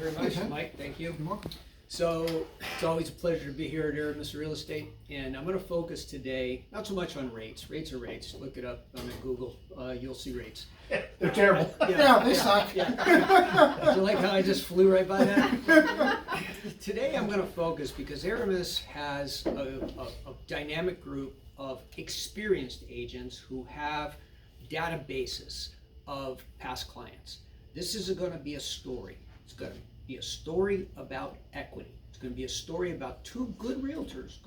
very much, Mike. Thank you. So it's always a pleasure to be here at ARAMIS Real Estate, and I'm going to focus today not so much on rates. Rates are rates. Look it up on Google. You'll see rates. They're terrible. They suck. Yeah. Do you like how I just flew right by that? Today I'm going to focus because ARAMIS has a dynamic group of experienced agents who have databases of past clients. This is going to be a story. It's going to be a story about equity. It's going to be a story about two good realtors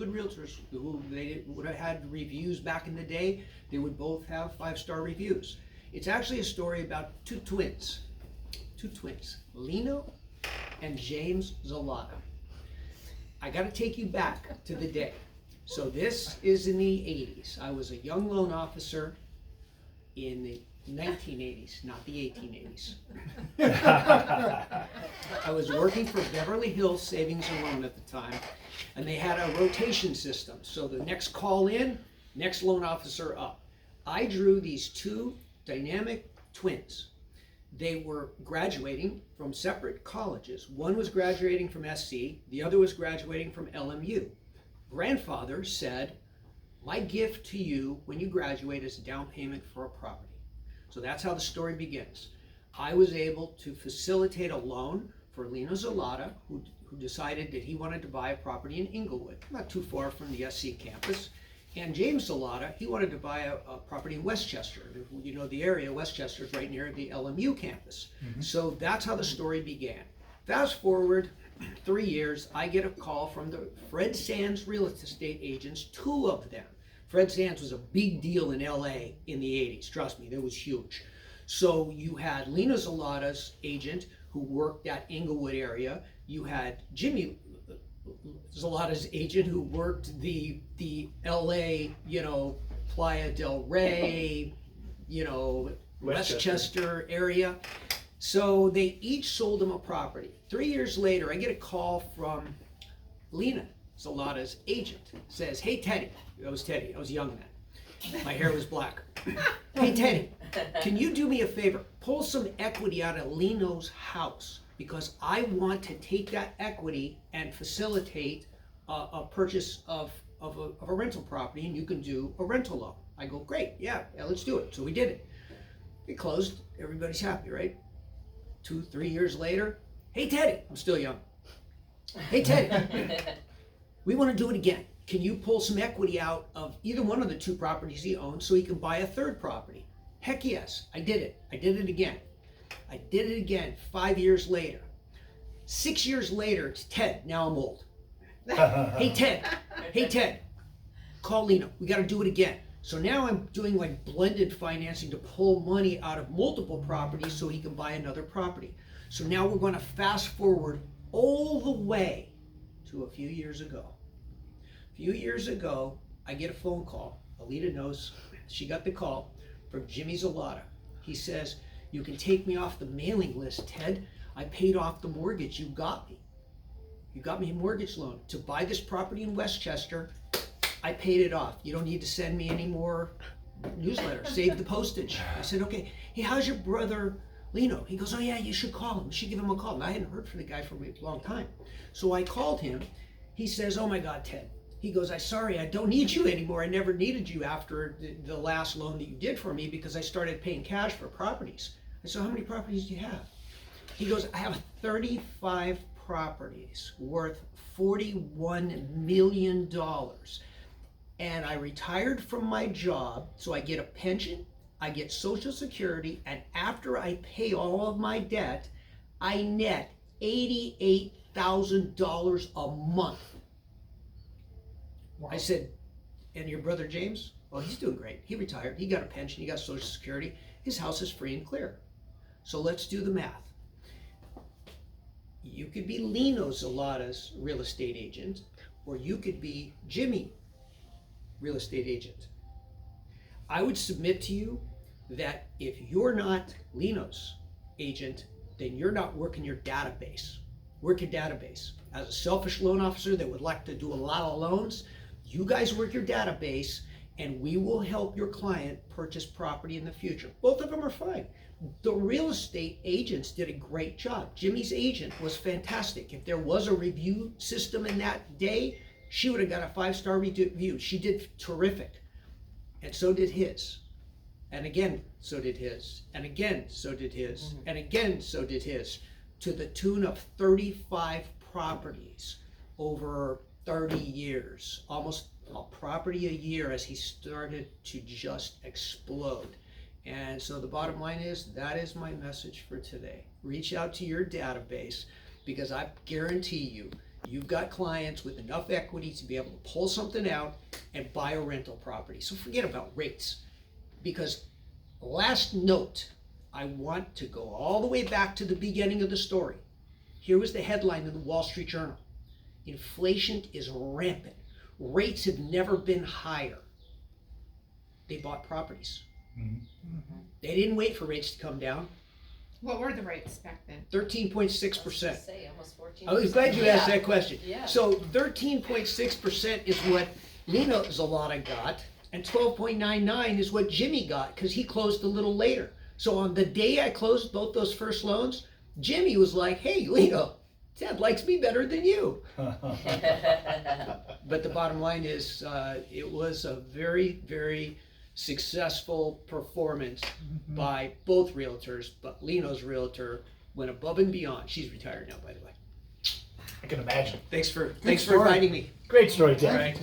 who they would have had reviews back in the day. They would both have 5-star reviews. It's actually a story about two twins, Lino and James Zalata. I got to take you back to the day. So this is in the 80s. I was a young loan officer in the 1980s, not the 1880s. I was working for Beverly Hills Savings and Loan at the time, and they had a rotation system. So the next call in, next loan officer up. I drew these two dynamic twins. They were graduating from separate colleges. One was graduating from SC, the other was graduating from LMU. Grandfather said, "My gift to you when you graduate is a down payment for a property." So that's how the story begins. I was able to facilitate a loan for Lino Zalata, who decided that he wanted to buy a property in Inglewood, not too far from the SC campus. And James Zalata, he wanted to buy a property in Westchester. You know the area, Westchester is right near the LMU campus. So that's how the story began. Fast forward 3 years, I get a call from the Fred Sands real estate agents, 2 of them. Fred Sands was a big deal in LA in the 80s, trust me, that was huge. So you had Lino Zalata's agent who worked at Inglewood area. You had Jimmy Zalata's agent who worked the LA, Playa del Rey, Westchester area. So they each sold him a property. 3 years later, I get a call from Lino Zalata's agent. Says, "Hey Teddy," that was Teddy, I was young then. My hair was black. "Hey Teddy, can you do me a favor? Pull some equity out of Lino's house because I want to take that equity and facilitate a purchase of a rental property, and you can do a rental loan." I go, "Great, yeah, let's do it." So we did it. It closed. Everybody's happy, right? 2-3 years later, "Hey Teddy," I'm still young. "Hey Teddy, we want to do it again. Can you pull some equity out of either one of the 2 properties he owns so he can buy a 3rd property?" Heck yes, I did it. I did it again. 5 years later. 6 years later, it's Ted. Now I'm old. Hey Ted, call Lino. We got to do it again. So now I'm doing like blended financing to pull money out of multiple properties so he can buy another property. So now we're going to fast forward all the way to a few years ago. A few years ago, I get a phone call. Alita knows. She got the call from Jimmy Zalata. He says, "You can take me off the mailing list, Ted. I paid off the mortgage you got me. You got me a mortgage loan to buy this property in Westchester. I paid it off. You don't need to send me any more newsletters. Save the postage." I said, "Okay. Hey, how's your brother Lino?" He goes, "Oh yeah, you should call him. You should give him a call." And I hadn't heard from the guy for a long time. So I called him. He says, "Oh my God, Ted." He goes, "I'm sorry, I don't need you anymore. I never needed you after the last loan that you did for me because I started paying cash for properties." I said, "How many properties do you have?" He goes, "I have 35 properties worth $41 million. And I retired from my job, so I get a pension, I get Social Security, and after I pay all of my debt, I net $88,000 a month." Wow. I said, "And your brother James?" "Well, he's doing great. He retired. He got a pension. He got Social Security. His house is free and clear." So let's do the math. You could be Lino Zalata's real estate agent, or you could be Jimmy real estate agent. I would submit to you that if you're not Lino's agent, then you're not working your database. Work your database. As a selfish loan officer that would like to do a lot of loans, you guys work your database and we will help your client purchase property in the future. Both of them are fine. The real estate agents did a great job. Jimmy's agent was fantastic. If there was a review system in that day, she would have got a 5-star review. She did terrific. And so did his. And again, so did his. And again, so did his. And again, so did his. To the tune of 35 properties over 30 years. Almost a property a year as he started to just explode. And so the bottom line is, that is my message for today. Reach out to your database, because I guarantee you, you've got clients with enough equity to be able to pull something out and buy a rental property. So forget about rates. Because last note, I want to go all the way back to the beginning of the story. Here was the headline in the Wall Street Journal. Inflation is rampant. Rates have never been higher. They bought properties. They didn't wait for rates to come down. What were the rates back then? 13.6%. Say almost 14%. I was glad you asked that question. Yeah. So 13.6% is what Lena Zalata got, and 12.99 is what Jimmy got, because he closed a little later. So on the day I closed both those first loans, Jimmy was like, "Hey, Lena, Ted likes me better than you." But the bottom line is, it was a very, very successful performance by both realtors, but Leno's realtor went above and beyond. She's retired now, by the way. I can imagine. Thanks for story. inviting me. Great story, Ted. All right.